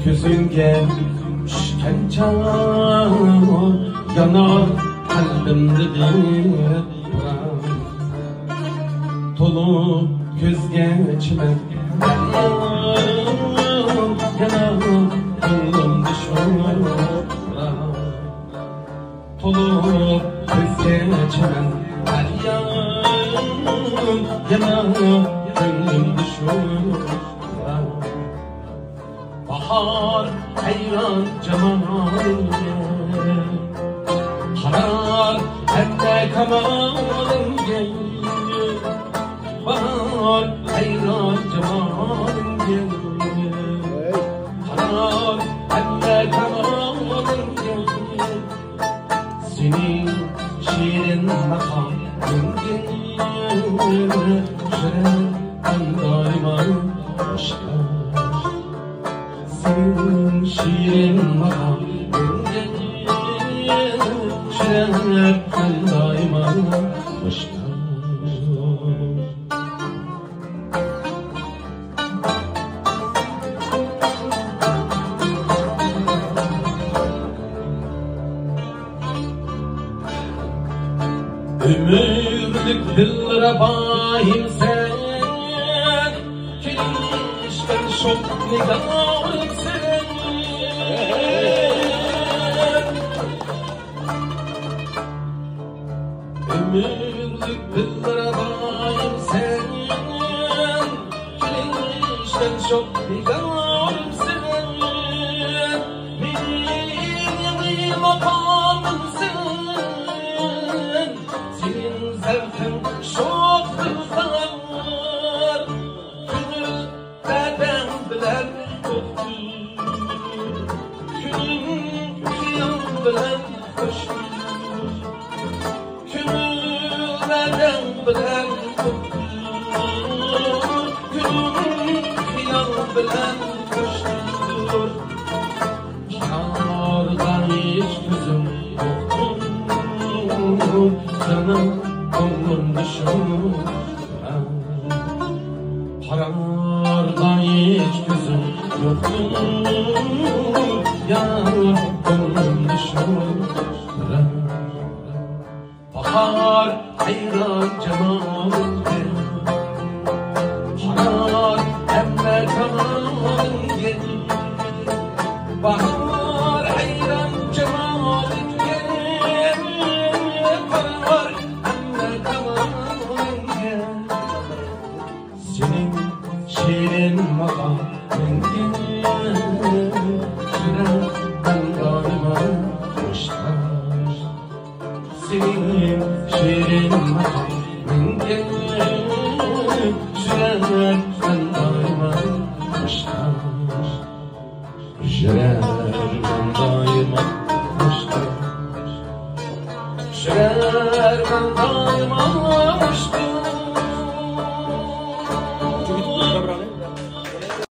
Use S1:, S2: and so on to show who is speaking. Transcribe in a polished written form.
S1: Gözünge işkence yanar kalbimde bir buram. Tolu gözge çimen yanar gönlümde şuram. Tolu gözge çimen yanar gönlümde şuram. Bahar hayran cemalinge, harar hette kemalinge. Bahar hayran cemalinge, harar hette kemalinge. Senin şiirin makamınge, şirin daima aşkım. Senin şiirin makamınge, şirin daima aşkım. Ömürlük dillere bayim sen, kilişten şok nigarım sen. Ömürlük dillere bayim sen, kilişten şok nigarım sen. Benim makamım sen. Zevkim çok güzel, gönül beden bilen koktu, gönül kıyam bilen koştu, gönül beden bilen koktu, gönül kıyam bilen koştu. Çağırdan hiç gözüm yoktu, canım Gönlüm düşün, karardan hiç gözüm yoktu. Ya gönlüm düşün, bahar hayran cemalinge, harar emme kemalinge. Bahar hayran cemalinge, harar senin şiirin makamınge, şirin daima hoşlar. Senin şiirin makamınge, şirin daima hoşlar. Şirin daima hoşlar. Şirin daima hoşlar.